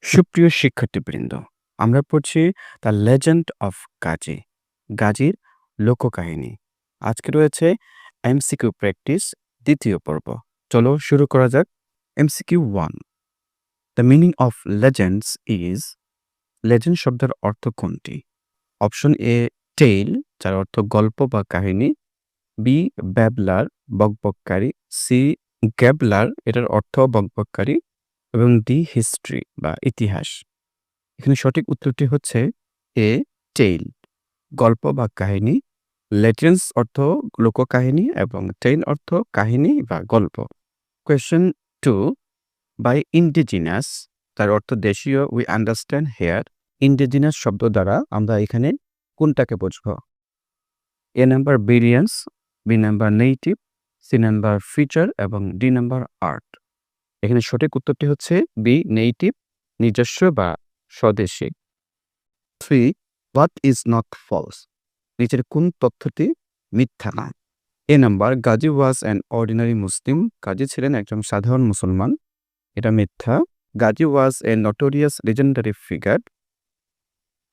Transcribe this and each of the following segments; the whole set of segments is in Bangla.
সুপ্রিয় শিক্ষার্থীবৃন্দ, আমরা পড়ছি দ্য লেজেন্ড অফ গাজী, গাজীর লোককাহিনী। আজকে রয়েছে এমসিকিউ প্র্যাকটিস দ্বিতীয় পর্ব। চলো শুরু করা যাক। MCQ 1, the meaning of legends is. Legend শব্দের অর্থ কোনটি? অপশন এ টেইল, যার অর্থ গল্প বা কাহিনী। বি ব্যাবলার, বকবককারী। সি গ্যাবলার, এটার অর্থ বকবককারী। এবং ডি হিস্ট্রি বা ইতিহাস। এখানে সঠিক উত্তরটি হচ্ছে এ টেইল, গল্প বা কাহিনী। লেজেন্ডস অর্থ লোককাহিনী এবং টেইল অর্থ কাহিনী বা গল্প। কোয়েশ্চেন 2, বাই ইন্ডিজিনাস, তার অর্থ দেশীয়। We understand hair. ইন্ডিজিনাস শব্দ দ্বারা আমরা এখানে কোনটাকে বুঝব? A number billions, B number native, C number feature এবং ডি নাম্বার আর্ট। এখানে সঠিক উত্তরটি হচ্ছে বি নেটিভ, নিজস্ব বা স্বদেশী। 3, হোয়াট ইজ নট ফলস, নিচের কোন তথ্যটি মিথ্যা না? A number Gazi was an ordinary Muslim, Gazi ছিলেন একজন সাধারণ মুসলমান, এটা মিথ্যা। Gazi was a notorious legendary figure,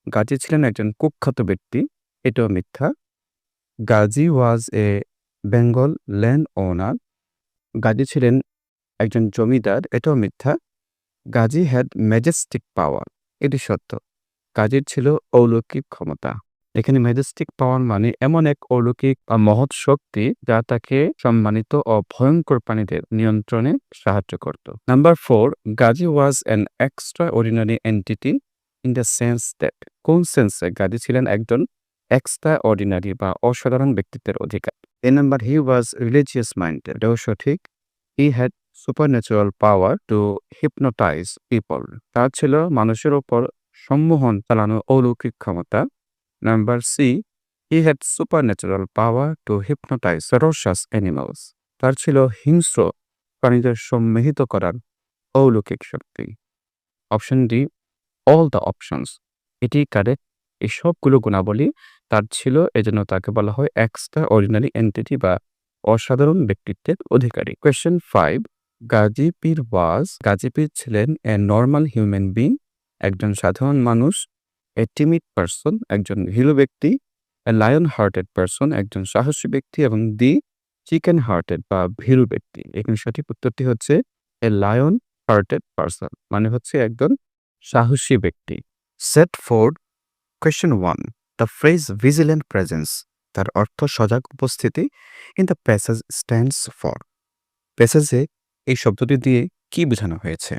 Gazi ছিলেন একজন কুখ্যাত ব্যক্তি, এটাও মিথ্যা। Gazi was a Bengal land owner, Gazi ছিলেন একজন জমিদার, এটাও মিথ্যা। গাজী হ্যাড ম্যাজেস্টিক পাওয়ার, এটি সত্য, গাজীর ছিল অলৌকিক ক্ষমতা। এখানে ম্যাজেস্টিক পাওয়ার মানে এমন এক অলৌকিক বা মহৎ শক্তি যা তাকে সম্মানিত ও ভয়ঙ্কর প্রাণীদের নিয়ন্ত্রণে সাহায্য করত। Number 4, Gazi was an extra ordinary entity in the sense that, কোন সেন্সে গাজী ছিলেন একজন এক্সট্রা অর্ডিনারি বা অসাধারণ ব্যক্তিত্বের অধিকার? A number he was religious minded, এটাও সঠিক। He had supernatural power to hypnotise people, তার ছিল মানুষের ওপর সম্মোহন চালানো অলৌকিক ক্ষমতা। Number C, he had supernatural power to hypnotise ferocious animals, তার ছিল হিংস্র প্রাণীদের সম্মোহিত করার অলৌকিক শক্তি। Option D all the options, এটি কারেক্ট। এই সবগুলো গুণাবলী তার ছিল, এজন্য তাকে বলা হয় এক্সট্রা অর্ডিনারি এন্টিটি বা অসাধারণ ব্যক্তিত্বের অধিকারী। কোয়েশ্চেন 5, গাজী পীর ওয়াজ, গাজী পীর ছিলেন এ নর্মাল হিউম্যান বিং, একজন সাধারণ মানুষ। এ টিমিড পারসন, একজন ভীরু ব্যক্তি। এ লায়ন হার্টেড পারসন, একজন সাহসী ব্যক্তি। এবং দি চিকেন হার্টেড বা ভীরু ব্যক্তি। এখানে সঠিক উত্তরটি হচ্ছে এ লায়ন হার্টেড পারসন, মানে হচ্ছে একজন সাহসী ব্যক্তি। Set four, question 1, the phrase vigilant presence, তার অর্থ সজাগ উপস্থিতি। In the passage stands for, প্যাসেজে এই শব্দটি দিয়ে কি বোঝানো হয়েছে?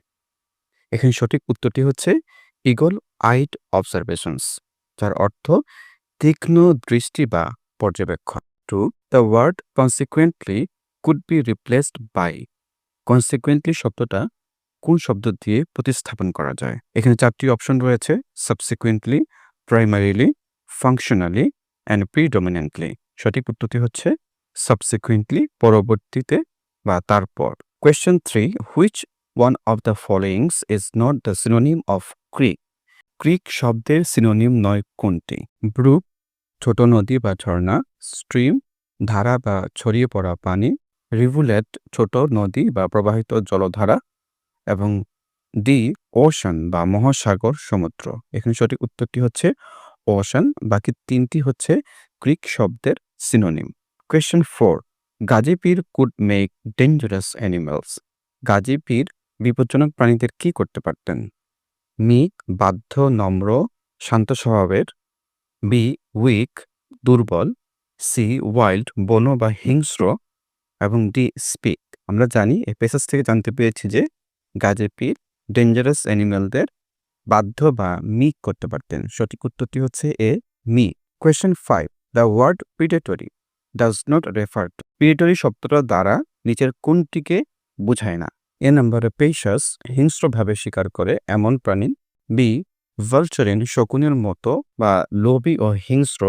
এখানে সঠিক উত্তরটি হচ্ছে ইগল আইড অবজারভেশনস, যার অর্থ তীক্ষ্ণ দৃষ্টি বা পর্যবেক্ষণ। 2, the word consequently could be replaced by, consequently শব্দটা কোন শব্দ দিয়ে প্রতিস্থাপন করা যায়? এখানে 4টি অপশন রয়েছে: subsequently, primarily, functionally and predominantly. সঠিক উত্তরটি হচ্ছে সাবসিকুয়েন্টলি, পরবর্তীতে বা তারপর। Question 3, which one of the followings is not the synonym of creek, creek শব্দের সিনোনিম নয় কোনটি? ব্রুক, ছোট নদী বা ঝর্ণা। স্ট্রিম, ধারা বা ছড়িয়ে পড়া পানি। রিভুলেট, ছোট নদী বা প্রবাহিত জলধারা। এবং ডি ওশান বা মহাসাগর, সমুদ্র। এখানে সঠিক উত্তরটি হচ্ছে ওশান, বাকি 3টি হচ্ছে গ্রিক শব্দের সিনোনিম। কোয়েশ্চেন 4, গাজী পীর could make dangerous animals, Gazi পীর বিপজ্জনক প্রাণীদের কি করতে পারতেন? মিক, বাধ্য, নম্র, শান্ত স্বভাবের। বি উইক, দুর্বল। সি ওয়াইল্ড, বন বা হিংস্র। এবং ডি স্পিক। আমরা জানি এই প্যাসেজ থেকে জানতে পেরেছি যে গাজী পীর ডেঞ্জারাস অ্যানিমালদের বাধ্য বা মিক করতে পারতেন। সঠিক উত্তরটি হচ্ছে A me. Question 5, the word predatory does not refer to, predatory শব্দটা দ্বারা নিচের কোনটিকে বোঝায় না? এ নম্বরে পেশাস, হিংস্রভাবে শিকার করে এমন প্রাণী। বি ভালচারিন, শকুনের মতো বা লোভী ও হিংস্র।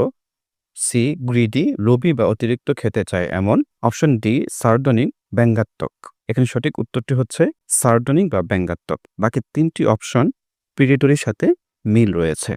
সি গ্রিডি, লোভী বা অতিরিক্ত খেতে চায় এমন। অপশন ডি সার্ডনিক, ব্যঙ্গাত্মক। এখানে সঠিক উত্তরটি হচ্ছে সার্ডনিক বা ব্যঙ্গাত্মক। বাকি 3টি অপশন প্রিডেটরির সাথে মিল রয়েছে।